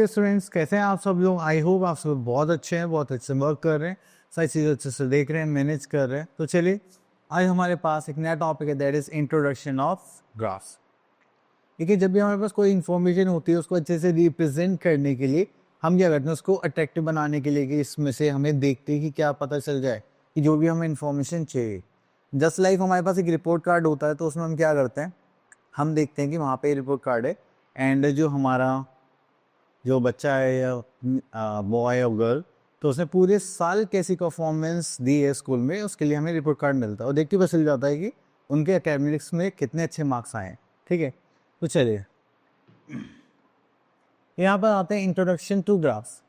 Students, कैसे हैं आप सब लोग? आई होप आप सब बहुत अच्छे हैं, बहुत अच्छे से वर्क कर रहे हैं, सारी चीज़ें अच्छे से देख रहे हैं, मैनेज कर रहे हैं। तो चलिए, आज हमारे पास एक नया टॉपिक है, that is introduction of graphs. देखिए, जब भी हमारे पास कोई इन्फॉर्मेशन होती है उसको अच्छे से रिप्रेजेंट करने के लिए हम क्या करते हैं, उसको अट्रैक्टिव बनाने के लिए कि इसमें से हमें देखते हैं कि क्या पता चल जाए कि जो भी हमें इन्फॉर्मेशन चाहिए। जस्ट लाइक हमारे पास एक रिपोर्ट कार्ड होता है, तो उसमें हम क्या करते हैं, हम देखते हैं कि वहाँ पे रिपोर्ट कार्ड है एंड जो हमारा जो बच्चा है या बॉय और गर्ल, तो उसने पूरे साल कैसी परफॉर्मेंस दी है स्कूल में, उसके लिए हमें रिपोर्ट कार्ड मिलता है और देख के पता चल जाता है कि उनके एकेडमिक्स में कितने अच्छे मार्क्स आए हैं। ठीक है, तो चलिए यहाँ पर आते हैं introduction to graphs.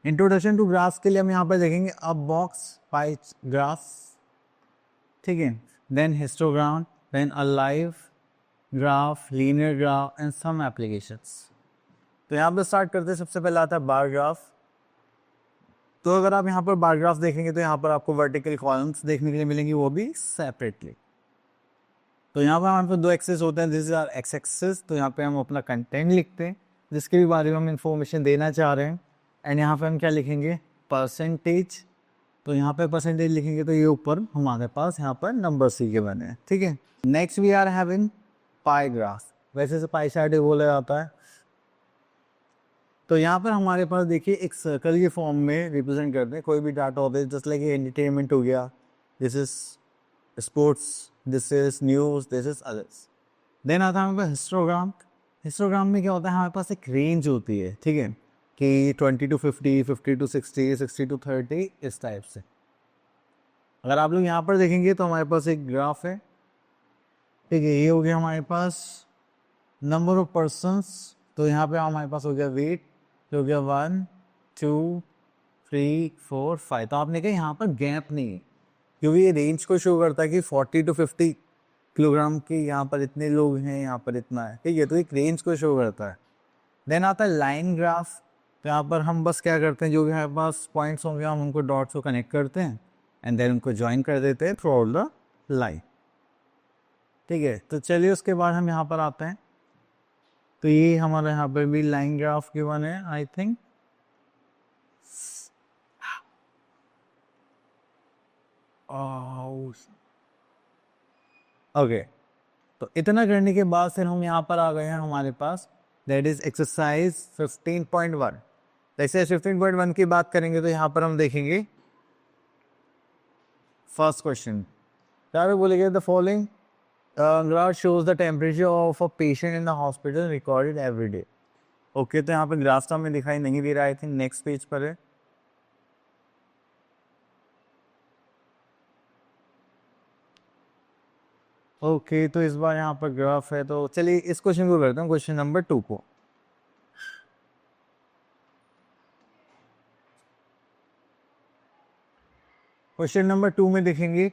Introduction to graphs के लिए हम यहाँ पर देखेंगे अ बॉक्स पाई ग्राफ्स, ठीक है, then histogram, then a line graph, linear graph and some applications. तो यहाँ पर स्टार्ट करते हैं, सबसे पहले आता है बार ग्राफ। तो अगर आप यहाँ पर बार ग्राफ देखेंगे तो यहाँ पर आपको वर्टिकल कॉलम्स देखने के लिए मिलेंगी, वो भी सेपरेटली। तो यहाँ पर हमारे पास दो एक्सेस होते हैं, दिस आर एक्स एक्सेस। तो यहाँ पे हम अपना कंटेंट लिखते हैं जिसके भी बारे में हम इंफॉर्मेशन देना चाह रहे हैं, एंड यहाँ पे हम क्या लिखेंगे, परसेंटेज। तो यहाँ पे परसेंटेज लिखेंगे तो ये ऊपर हमारे पास यहाँ पर नंबर सी के बने हैं। ठीक है, next we are having pie graph. वैसे से पाई चार्ट बोला जाता है। तो यहाँ पर हमारे पास देखिए एक सर्कल के फॉर्म में रिप्रेजेंट करते हैं कोई भी डाटा होता है, जस्ट लाइक एंटरटेनमेंट हो गया, this is sports, this is news, this is others. Then आता है हमारे पास हिस्टोग्राम। हिस्टोग्राम में क्या होता है, हमारे पास एक रेंज होती है, ठीक है, कि 20 to 50, 50 to 60, 60 to 30, इस टाइप से। अगर आप लोग यहाँ पर देखेंगे तो हमारे पास एक ग्राफ है, ठीक है, ये हो गया हमारे पास नंबर ऑफ पर्सन्स। तो यहाँ पे हमारे पास हो गया वेट, तो हो गया 1 2 3 4 5। तो आपने कहा यहाँ पर गैप नहीं है, क्योंकि ये रेंज को शो करता है कि 40 to 50 किलोग्राम के यहाँ पर इतने लोग हैं, यहाँ पर इतना है, ठीक है, तो एक रेंज को शो करता है। देन आता है लाइन ग्राफ। तो यहाँ पर हम बस क्या करते हैं, जो भी हमारे पास पॉइंट्स होंगे हम उनको डॉट्स को कनेक्ट करते हैं एंड देन उनको ज्वाइन कर देते हैं थ्रू आउट द लाइन। ठीक है, तो चलिए उसके बाद हम यहाँ पर आते हैं। तो ये हमारे यहाँ पर भी लाइन ग्राफ गिवन है, आई थिंक। ओके, तो इतना करने के बाद फिर हम यहाँ पर आ गए हैं हमारे पास, दैट इज एक्सरसाइज 15.1। जैसे 15.1 की बात करेंगे तो यहाँ पर हम देखेंगे फर्स्ट क्वेश्चन, क्या बोलेंगे, the following graph shows the temperature of a patient in the hospital recorded every day. Okay, तो यहाँ पर ग्राफ तो हमें दिखाई नहीं दे रहा है, आई थिंक नेक्स्ट पेज पर है। ओके, तो इस बार यहाँ पर ग्राफ है, तो चलिए इस क्वेश्चन को करते हैं, क्वेश्चन नंबर 2 को। क्वेश्चन नंबर 2 में देखेंगे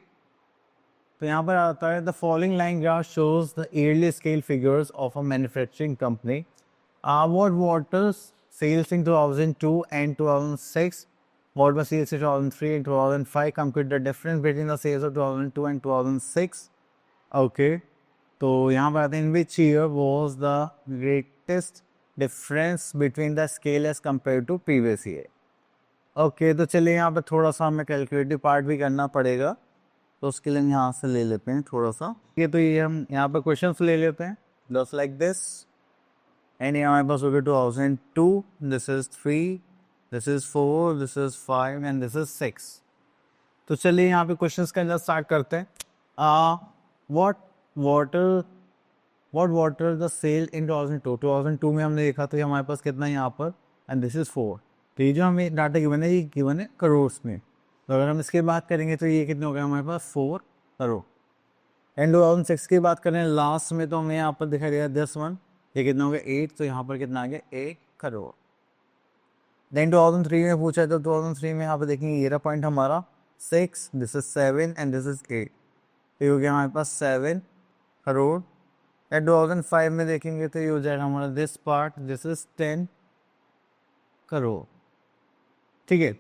तो यहाँ पर आता है the following line graph shows the yearly scale figures of a manufacturing company. What water sales in 2002 and 2006, what was sales in 2003 and 2005, compute the difference between the sales of 2002 and 2006। Okay, तो यहाँ पर आते हैं, in which year was the greatest difference between the scale as compare to previous year. Okay, तो चलिए यहाँ पे थोड़ा सा हमें कैलकुलेटिव पार्ट भी करना पड़ेगा, तो उसके लिए हम यहाँ से ले लेते हैं थोड़ा सा। ये तो ये हम यहाँ पे क्वेश्चंस ले लेते हैं जस्ट लाइक दिस, एंड यहाँ हमारे पास हो गया 2002, this is 3, this is 4, this is 5 and this is 6। तो चलिए यहाँ पे क्वेश्चंस का अंदर स्टार्ट करते हैं। व्हाट वाटर द सेल इन 2002 में हमने देखा तो हमारे पास कितना है यहाँ पर, एंड दिस इज 4। तो ये जो हमें डाटा गिवन है ये गिवन है करोड़ में। तो अगर हम इसकी बात करेंगे तो ये कितने हो गए हमारे पास, 4 करोड़। एंड 2006 की बात करें लास्ट में, तो हमें यहाँ पर दिखाई दिया 10 ये कितना हो गया 8, तो यहाँ पर कितना आ गया 1 करोड़। देन 2003 में पूछा, तो 2003 में यहाँ पर देखेंगे ये रहा पॉइंट हमारा 6, this is 7 and this is 8, तो ये हो गया हमारे पास 7 करोड़। एंड 2005 में देखेंगे तो ये हो जाएगा हमारा this part, this is 10 crore. ठीक है,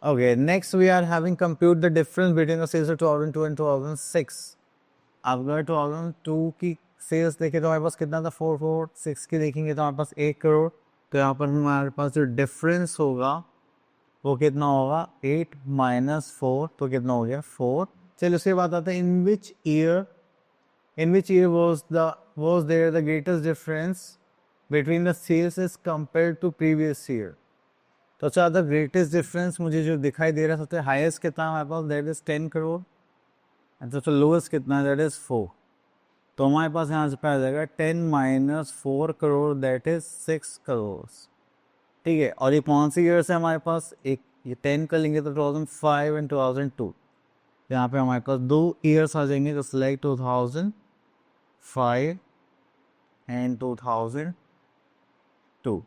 okay, next we are having compute the difference between the sales of 2002 and 2006। अगर 2002 की सेल्स देखें तो हमारे पास कितना था 446 की देखेंगे तो हमारे पास 1 करोड़, तो यहाँ पर हमारे पास जो डिफरेंस होगा वो कितना होगा 8 माइनस 4, तो कितना हो गया 4। चलिए उसके बाद आता है in which year was there the greatest difference between the sales as compared to previous year। तो अच्छा द ग्रेटेस्ट डिफरेंस मुझे जो दिखाई दे रहा है सबसे हाईएस्ट कितना है हमारे पास, दैट इज 10 करोड़ एंड सबसे लोएस्ट कितना है, दैट इज 4। तो हमारे पास यहाँ से आ जाएगा 10 minus 4 crore, that is 6 crore. ठीक है, और ये कौन सी ईयर से हमारे पास, एक ये 10 कर लेंगे तो 2005 एंड 2002। यहाँ पे हमारे पास 2 ईयर्स आ जाएंगे, तो सिलेक्ट 2005 एंड 2002।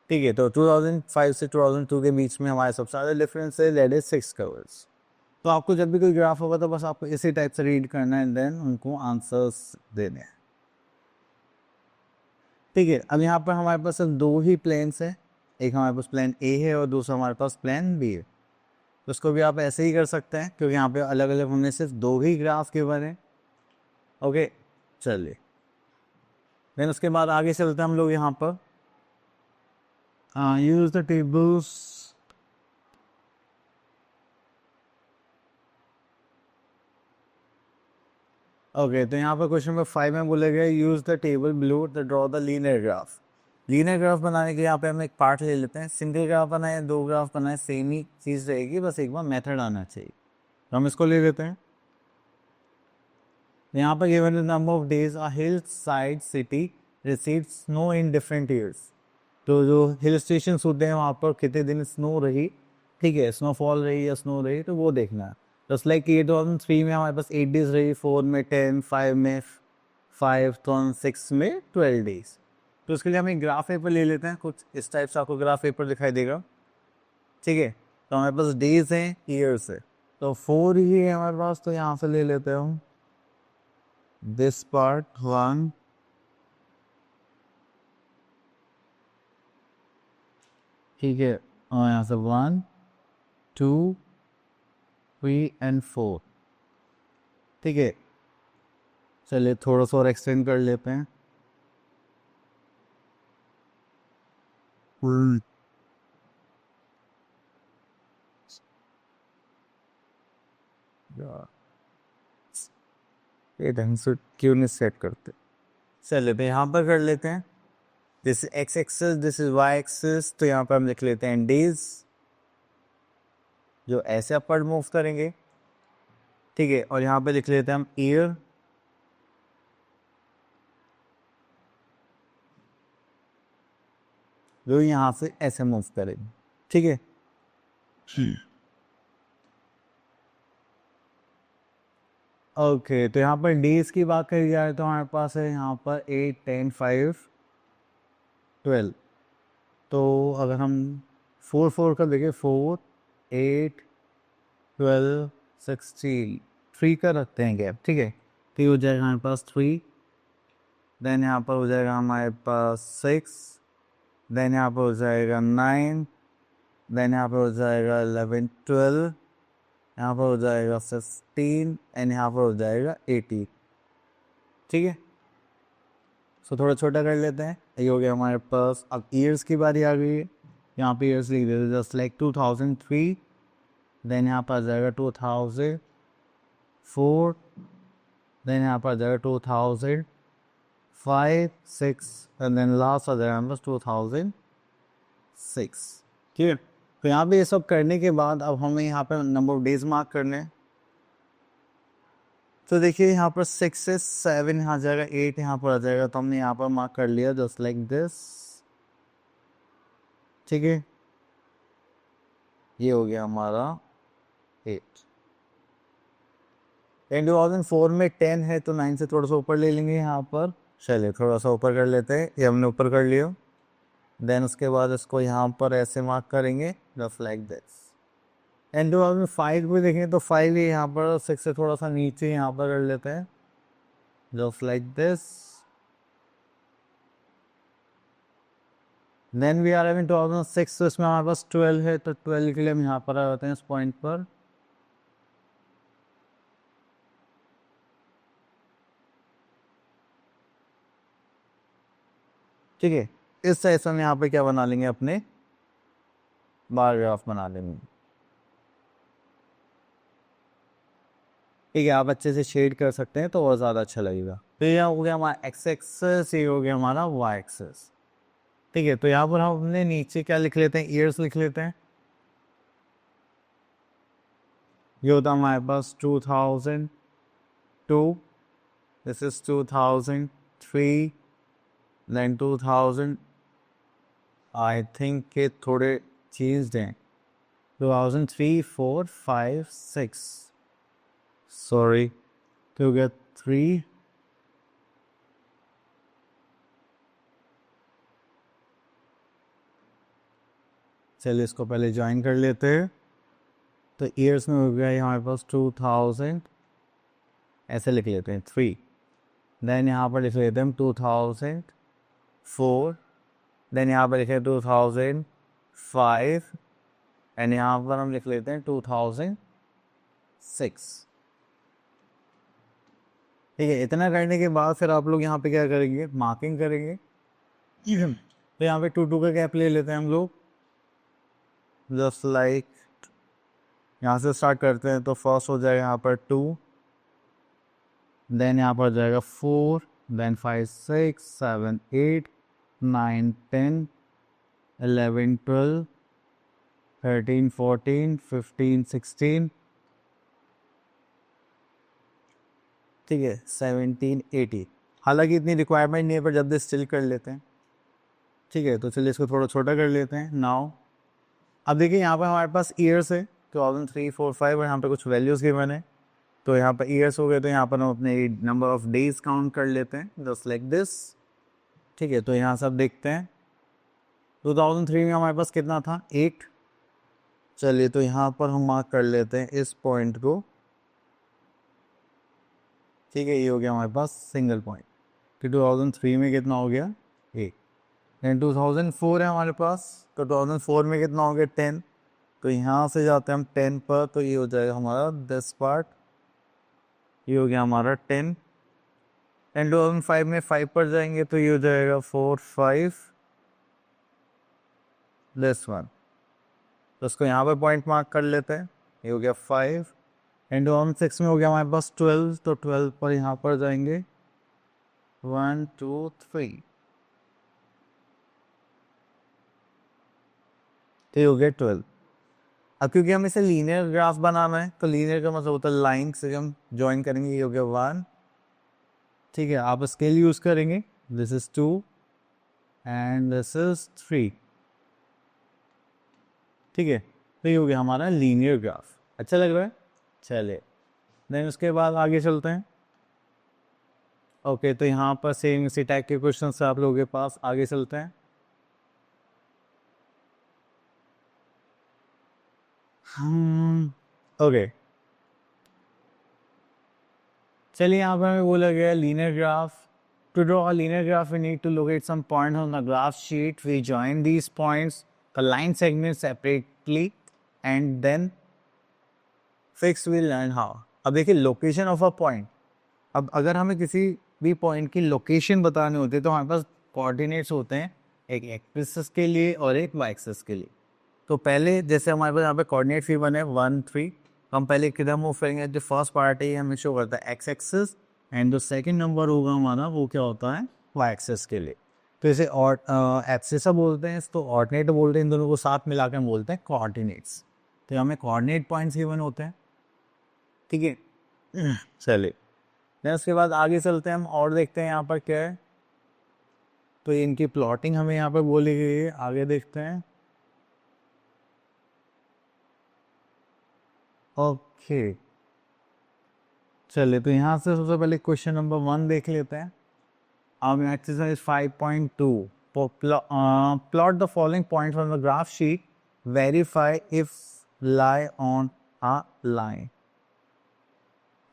ठीक है, तो 2005 से 2002 के बीच में हमारे सबसे ज़्यादा डिफरेंस है, दैट इज 6 करोड़। तो आपको जब भी कोई ग्राफ होगा तो बस आपको इसी टाइप से रीड करना है एंड देन उनको आंसर्स देने हैं। ठीक है, अब यहाँ पर हमारे पास सिर्फ 2 ही प्लेन्स है, एक हमारे पास प्लेन ए है और दूसरा हमारे पास प्लेन बी है। तो उसको भी आप ऐसे ही कर सकते हैं क्योंकि यहाँ पे अलग अलग हमने सिर्फ 2 ही ग्राफ गिवन है। ओके, चलिए देन उसके बाद आगे चलते हैं हम लोग यहाँ पर यूज द टेबल्स। ओके, तो यहाँ पर क्वेश्चन नंबर 5 में बोले गए use the table below the draw the linear graph. Linear graph बनाने के लिए यहाँ पे हम एक पार्ट ले लेते हैं, सिंगल ग्राफ बनाए या 2 ग्राफ बनाए सेम ही चीज़ रहेगी, बस एक बार मेथड आना चाहिए। तो हम इसको ले लेते हैं। यहाँ पर given the number of days a hill side city received snow in different years. तो जो हिल स्टेशन होते हैं वहाँ पर कितने दिन स्नो रही, ठीक है, स्नोफॉल रही या स्नो रही, तो वो देखना है। जस्ट लाइक ये 2003 में हमारे पास 8 डेज रही, 4 में 10, 5 में 5, 6 में 12 डेज। तो उसके लिए हम एक ग्राफ पेपर ले लेते हैं, कुछ इस टाइप से आपको ग्राफ पेपर दिखाई देगा। ठीक है, तो हमारे पास डेज हैं, ईयर्स है, तो 4 ही है हमारे पास, तो यहाँ से ले लेते हैं दिस पार्ट 1, ठीक है, और यहाँ से 1, 2, 3 एंड 4। ठीक है, चलिए थोड़ा सा और एक्सटेंड कर लेते हैं। ये ढंग से क्यों नहीं सेट करते, चलिए तो यहाँ पर कर लेते हैं। This X axis, this is Y axis, तो यहाँ पर हम लिख लेते हैं डेज, जो ऐसे अपवर्ड मूव करेंगे। ठीक है, और यहाँ पे लिख लेते हैं हम ईयर, जो यहाँ से ऐसे मूव करेंगे। ठीक है, ओके, तो यहाँ पर डेज की बात करी जाए तो हमारे पास है यहाँ पर 8, 10, 5, 12। तो अगर हम 4, 4 का देखें, 4, 8, 12, 16, 3 का रखते हैं गैप। ठीक है, तो ये हो जाएगा हमारे पास 3, देन यहाँ पर हो जाएगा हमारे पास 6, देन यहाँ पर हो जाएगा 9, देन यहाँ पर हो जाएगा 11, 12, यहाँ पर हो जाएगा 15 एंड यहाँ पर हो जाएगा 18। ठीक है, सो थोड़ा छोटा कर लेते हैं। ये हो गया हमारे पास। अब ईयर्स की बारी आ गई है, यहाँ पे ईयर्स लिख देते, जस्ट लाइक 2003, देन यहाँ पर आ जाएगा 2004, देन यहाँ पर आ जाएगा 2005, 6 एंड देन लास्ट आ जाएगा बस 2006। ठीक है, तो यहाँ पे ये सब करने के बाद अब हमें यहाँ पर नंबर ऑफ डेज मार्क करने हैं। तो देखिए यहाँ पर 6 से 7 यहाँ आ जाएगा, 8 यहाँ पर आ जाएगा, तो हमने यहाँ पर मार्क कर लिया जस्ट लाइक दिस। ठीक है, ये हो गया हमारा 8। 2004 में 10 है, तो 9 से थोड़ा सा ऊपर ले लेंगे यहाँ पर। चलिए थोड़ा सा ऊपर कर लेते हैं, ये हमने ऊपर कर लिया। देन उसके बाद इसको यहाँ पर ऐसे मार्क करेंगे जस्ट लाइक दिस। एंड 2005 भी देखें तो 5 ही यहाँ पर, 6 से थोड़ा सा नीचे यहाँ पर कर लेते हैं just like this. Then we are having 2006, तो इसमें हमारे पास 12 है, तो 12 के लिए हम यहाँ पर आ जाते हैं इस पॉइंट पर। ठीक है, इस तरह से हम यहाँ पे क्या बना लेंगे, अपने बार ग्राफ बना लेंगे। ठीक है, आप अच्छे से शेड कर सकते हैं तो और ज़्यादा अच्छा लगेगा। तो ये हो गया हमारा एक्स एक्सेस, ये हो गया हमारा वाई एक्सेस। ठीक है, तो यहाँ पर हम अपने नीचे क्या लिख लेते हैं, ईयर्स लिख लेते हैं। ये होता है हमारे पास 2002, this is 2003, then 2000, I think के थोड़े चेंज्ड हैं, 2003, 4, 5, 6, सॉरी, तो हो गया 3, चलिए इसको पहले ज्वाइन कर लेते हैं। तो ईयर्स में हो गया हमारे पास 2000, ऐसे लिख लेते हैं 3, देन यहाँ पर लिख लेते हैं हम 2004, देन यहाँ पर लिखे 2005, एंड यहाँ पर हम लिख लेते हैं 2006। ठीक है, इतना करने के बाद फिर आप लोग यहाँ पे क्या करेंगे, मार्किंग करेंगे। तो यहाँ पे 2 का गैप ले लेते हैं हम लोग, जस्ट लाइक यहाँ से स्टार्ट करते हैं। तो फर्स्ट हो जाएगा यहाँ पर 2, देन यहाँ पर जाएगा 4, देन 5, 6, 7, 8, 9, 10, 11, 12, 13, 14, 15, 16, ठीक है, 17, 18। हालांकि इतनी रिक्वायरमेंट नहीं है, पर जल्दी स्टिल कर लेते हैं। ठीक है, तो चलिए इसको थोड़ा छोटा कर लेते हैं नाउ। अब देखिए यहाँ पर हमारे पास ईयर्स है 2003, 4, 5, और यहाँ पे कुछ वैल्यूज़ गिवन है। तो यहाँ पर ईयर्स हो गए, तो यहाँ पर हम अपने नंबर ऑफ डेज काउंट कर लेते हैं, जस्ट लाइक दिस। ठीक है, तो यहाँ सब देखते हैं। 2003 में हमारे पास कितना था, 8। चलिए तो यहाँ पर हम मार्क कर लेते हैं इस पॉइंट को। ठीक है, ये हो गया हमारे पास सिंगल पॉइंट कि 2003 में कितना हो गया, 8। देन 2004 है हमारे पास, तो 2004 में कितना हो गया, 10। तो यहाँ से जाते हैं हम 10 पर, तो ये हो जाएगा हमारा 10 पार्ट, ये हो गया हमारा 10। एंड 2005 में 5 पर जाएंगे, तो ये हो जाएगा 4, 5, दिस वन। तो इसको यहाँ पे पॉइंट मार्क कर लेते हैं, ये हो गया 5। एंड 2006 में हो गया हमारे पास 12, तो 12 पर यहाँ पर जाएंगे 1, 2, 3, तो ये हो गया 12। अब क्योंकि हम इसे लीनियर ग्राफ बनाना है, तो लीनियर का मतलब होता है लाइन से हम ज्वाइन करेंगे, ये हो गया 1। ठीक है, आप स्केल यूज करेंगे, this is 2 and this is 3। ठीक है, तो ये हो गया हमारा लीनियर ग्राफ। अच्छा लग रहा है, चलिए देन उसके बाद आगे चलते हैं। ओके, तो यहाँ पर सेम इसी टाइप के क्वेश्चन से आप लोगों के पास आगे चलते हैं। ओके, चलिए यहाँ पर हमें बोला गया linear graph. To draw a linear graph we need to locate some points on the graph sheet, we join these points, the line segment separately and then fix we learn how. अब देखिए location of a point, अब अगर हमें किसी भी point की location बतानी होती है तो हमारे पास कोऑर्डिनेट्स होते हैं, एक एक्सिस के लिए और एक वाई एक्सिस के लिए। तो पहले जैसे हमारे पास यहाँ पे कोऑर्डिनेट फी 1 है 1, 3, हम पहले किधर मूव करेंगे, जो फर्स्ट पार्ट है हमें शो करता है एक्स एक्सिस, एंड जो सेकंड नंबर होगा हमारा वो क्या होता है, वाई एक्सिस के लिए। तो इसे और एब्सिसा बोलते हैं, इसको ऑर्डिनेट बोलते हैं, इन दोनों को साथ मिला कर बोलते हैं कोऑर्डिनेट्स। तो हमें कोऑर्डिनेट पॉइंट्स गिवन होते हैं। ठीक है, चलिए देन उसके बाद आगे चलते हैं हम और देखते हैं यहाँ पर क्या है। तो इनकी प्लॉटिंग हमें यहाँ पर बोली गई है, आगे देखते हैं। ओके, चलिए तो यहाँ से सबसे पहले क्वेश्चन नंबर 1 देख लेते हैं। अब exercise 5.2, plot the following points on the graph sheet, verify if lie on a line.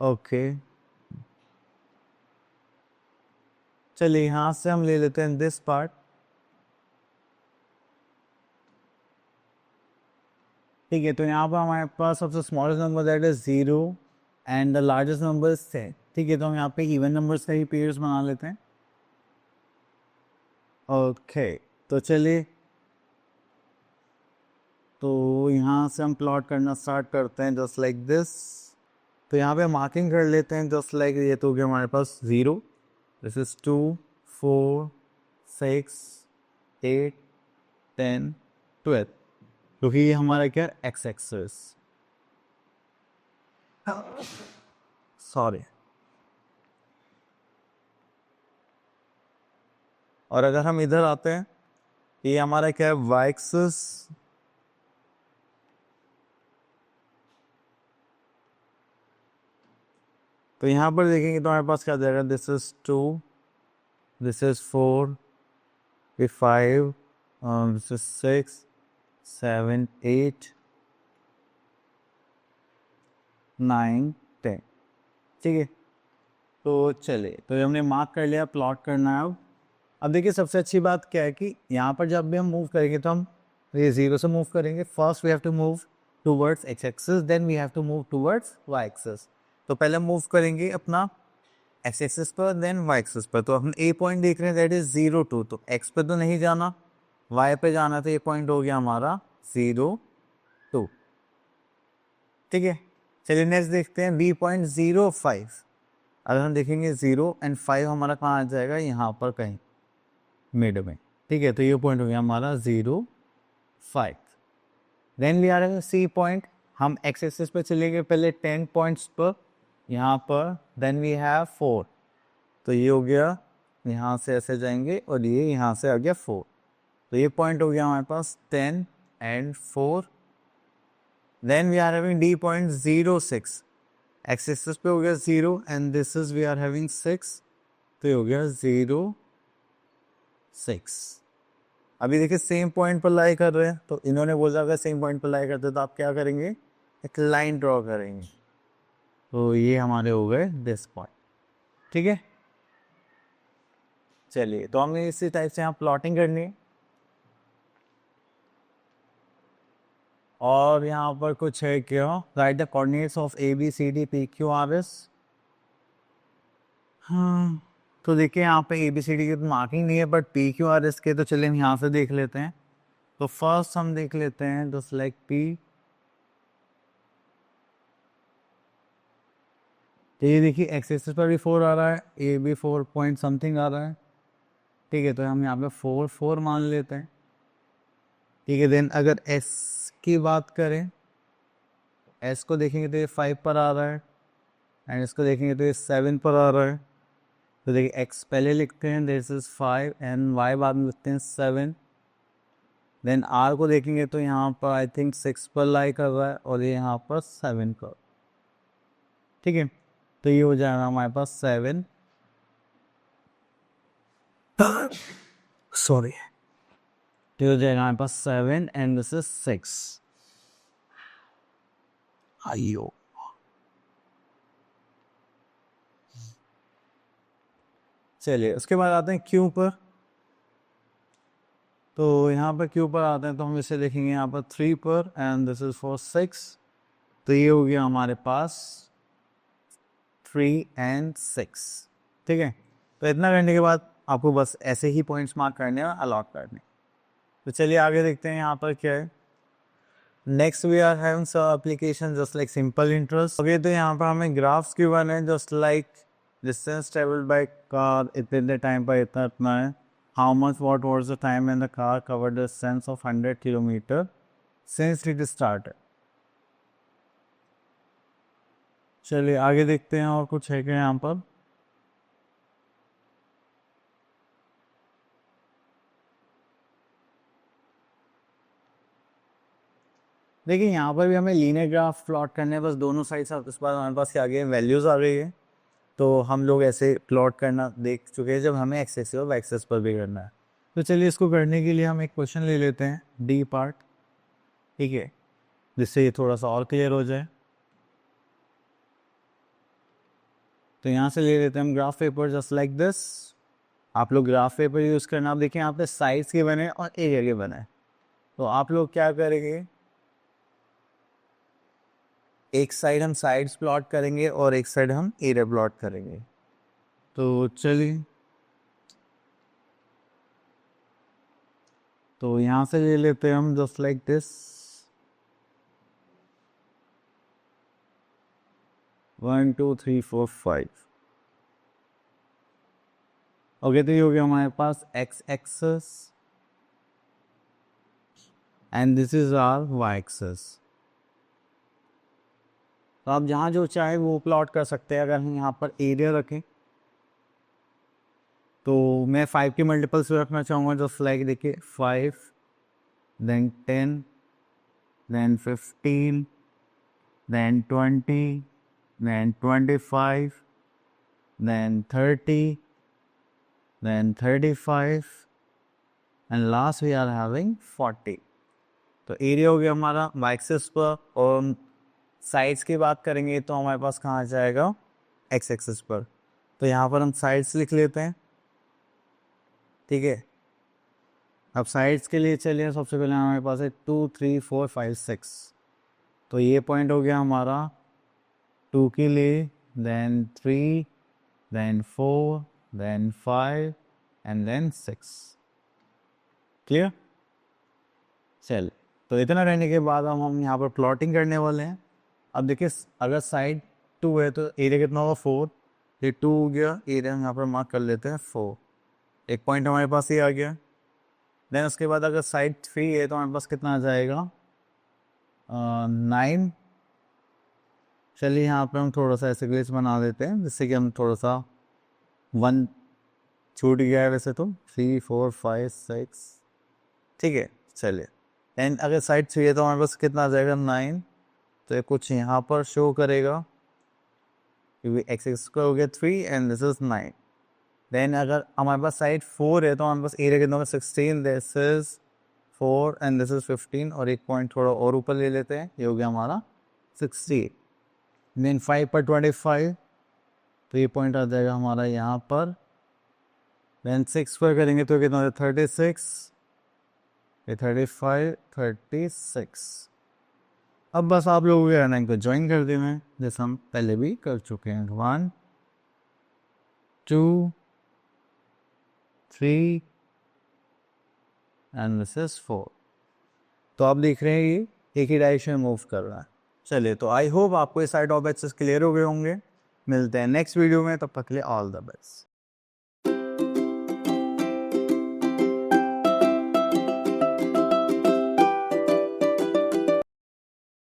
Okay, चलिए यहाँ से हम ले लेते हैं दिस पार्ट। ठीक है, तो यहाँ पर हमारे पास सबसे smallest number that is 0 and the largest number is 10। ठीक है, तो हम यहाँ पे इवन नंबर्स का ही पेयर्स बना लेते हैं। ओके, तो चलिए, तो यहाँ से हम प्लॉट करना स्टार्ट करते हैं जस्ट लाइक दिस। तो यहाँ पे मार्किंग कर लेते हैं जस्ट लाइक, ये तो हो गया हमारे पास 0, दिस इज 2, 4, 6, 8, 10, 12, क्योंकि ये हमारा क्या एक्स एक्सिस, सॉरी। और अगर हम इधर आते हैं, ये हमारा क्या है वाई एक्सिस, तो यहाँ पर देखेंगे तो हमारे पास क्या जाएगा, this is 2, this is 4, 5, this is 6, 7, 8, 9, 10, ठीक है। तो चलिए, तो हमने मार्क कर लिया, प्लॉट करना है अब देखिए सबसे अच्छी बात क्या है कि यहाँ पर जब भी हम मूव करेंगे तो हम ये 0 से मूव करेंगे। First we have to move towards X axis, then we have to move towards Y axis. तो पहले मूव करेंगे अपना एक्स एक्सिस पर, देन वाई एक्सिस पर। तो हम ए पॉइंट देख रहे हैं, दैट इज 0, 2, तो एक्स पे तो नहीं जाना, वाई पे जाना, तो ये पॉइंट हो गया हमारा 0, 2, ठीक है। चलिए नेक्स्ट देखते हैं बी पॉइंट 0, 5। अगर हम देखेंगे 0 एंड 5 हमारा कहाँ आ जाएगा, यहाँ पर कहीं मिड में, ठीक है। तो ये पॉइंट हो गया हमारा 0, 5। Then we are C point, हम एक्स एक्सिस पे चलेंगे पहले 10 पॉइंट्स पर, यहाँ पर, देन वी हैव 4, तो ये हो गया, यहाँ से ऐसे जाएंगे और ये यहाँ से आ गया 4, तो ये पॉइंट हो गया हमारे पास 10 and 4। Then we are having D point 0, 6, X axis पे हो गया 0 and this is we are having 6, तो ये हो गया 0, 6। अभी देखिए सेम पॉइंट पर लाई कर रहे हैं, तो इन्होंने बोला अगर सेम पॉइंट पर लाई करते तो आप क्या करेंगे, एक लाइन ड्रॉ करेंगे। तो ये हमारे हो गए दिस पॉइंट, ठीक है। चलिए, तो हमें इसी टाइप से यहाँ प्लॉटिंग करनी है। और यहाँ पर कुछ है क्या, right the coordinates of A B C D P Q R S. हाँ, तो देखिए यहाँ पे ए बी सी डी की तो मार्किंग नहीं है, but P Q R S के तो चलिए हम यहाँ से देख लेते हैं। तो फर्स्ट हम देख लेते हैं जस्ट लाइक पी, तो ये देखिए एक्स एक्सिस पर भी 4 आ रहा है, ए भी 4 पॉइंट समथिंग आ रहा है, ठीक है। तो हम यहाँ पे 4, 4 मान लेते हैं, ठीक है। देन अगर एस की बात करें, एस को देखेंगे तो ये 5 पर आ रहा है, एंड इसको देखेंगे तो ये 7 पर आ रहा है। तो देखिए एक्स पहले लिखते हैं, दिस इज 5 एंड वाई बाद में लिखते हैं 7। देन आर को देखेंगे तो यहाँ पर आई थिंक 6 पर लाई कर रहा है और ये यहाँ पर 7 पर, ठीक है। तो ये हो जाएगा हमारे पास 7, सॉरी, तो हो जाएगा हमारे पास 7 एंड दिस इज 6। आइयो, चलिए उसके बाद आते हैं क्यू पर। तो यहाँ पर क्यू पर आते हैं तो हम इसे देखेंगे यहाँ पर 3 पर एंड दिस इज फॉर 6। तो ये हो गया हमारे पास 3 एंड 6, ठीक है। तो इतना करने के बाद आपको बस ऐसे ही पॉइंट्स मार्क करने और अलॉट करने। तो चलिए आगे देखते हैं यहाँ पर क्या है। Next we are having some application just like simple interest. Okay, तो यहाँ पर हमें ग्राफ्स गिवन है just like distance travelled by car इतने टाइम पर इतना इतना है, how much what was the time and the car covered the distance of 100 kilometre since it started. चलिए आगे देखते हैं और कुछ है क्या यहाँ पर। देखिए यहाँ पर भी हमें लीनियर ग्राफ प्लॉट करने हैं, बस दोनों साइड से इस बार हमारे पास क्या आ गया वैल्यूज आ रही है। तो हम लोग ऐसे प्लॉट करना देख चुके हैं जब हमें एक्सेस और वाई एक्सेस पर भी करना है। तो चलिए इसको करने के लिए हम एक क्वेश्चन ले लेते हैं डी पार्ट, ठीक है, जिससे ये थोड़ा सा और क्लियर हो जाए। तो यहाँ से ले लेते हैं हम graph paper just like this. आप लोग ग्राफ पेपर यूज़ करना। आप देखिए यहाँ पे साइड्स के बने और एरिया के बने। तो आप लोग क्या करेंगे, एक साइड हम साइड्स प्लॉट करेंगे और एक साइड हम एरिया प्लॉट करेंगे। तो चलिए तो यहाँ से ले लेते हैं हम जस्ट लाइक दिस 1 2 3 4 5। ओके, तो ये हो गया हमारे पास x axis and this is our y axis. तो आप जहाँ जो चाहे वो प्लॉट कर सकते हैं। अगर हम यहाँ पर एरिया रखें तो मैं 5 के मल्टीपल्स रखना चाहूँगा, जस्ट लाइक देखिए 5 then 10 then 15 then 20 then 25 then 30 then 35 and last we are having 40। तो एरिया हो गया हमारा y एक्सिस पर, और साइड्स की बात करेंगे तो हमारे पास कहाँ जाएगा x एक्सिस पर। तो यहाँ पर हम साइड्स लिख लेते हैं, ठीक है। अब साइड्स के लिए चलिए, सबसे पहले हमारे पास है 2 3 4 5 6। तो ये पॉइंट हो गया हमारा 2 के लिए, then 3 then 4 then 5 and then 6। Clear? चल, तो इतना रहने के बाद हम यहाँ पर प्लॉटिंग करने वाले हैं। अब देखिए, अगर साइड 2 है तो एरिया कितना होगा 4। ये 2 हो गया, एरिया हम यहाँ पर मार्क कर लेते हैं 4। एक पॉइंट हमारे पास ये आ गया। देन उसके बाद अगर साइड 3 है तो हमारे पास कितना आ जाएगा 9। चलिए यहाँ पे हम थोड़ा सा ऐसे ग्लिच बना देते हैं जिससे कि हम थोड़ा सा 1 छूट गया है वैसे तो 3 4 5 6, ठीक है। चलिए, एंड अगर साइड 3 है तो हमारे पास कितना आ जाएगा 9। तो ये कुछ यहाँ पर शो करेगा क्योंकि एक्स स्क्वायर हो गया 3 एंड दिस इज 9। देन अगर हमारे पास साइड 4 है तो हमारे पास एरिया कितना होगा 16, this is 4 and this is 15, और एक पॉइंट थोड़ा और ऊपर ले लेते हैं, ये हो गया हमारा 60। देन 5 पर 25, तो ये पॉइंट आ जाएगा हमारा यहाँ पर। देन 6 पर करेंगे तो कितना हो जाएगा 36, ये 35 36। अब बस आप लोग रनिंग को ज्वाइन कर देना है जैसे हम पहले भी कर चुके हैं। 1 2 3 एंड दिस इज 4। तो आप देख रहे हैं ये एक ही डायरेक्शन में मूव कर रहा है। चलिए, तो आई होप आपको ये सारे टॉपिक्स क्लियर हो गए होंगे। मिलते हैं नेक्स्ट वीडियो में, तब तक के लिए ऑल द बेस्ट।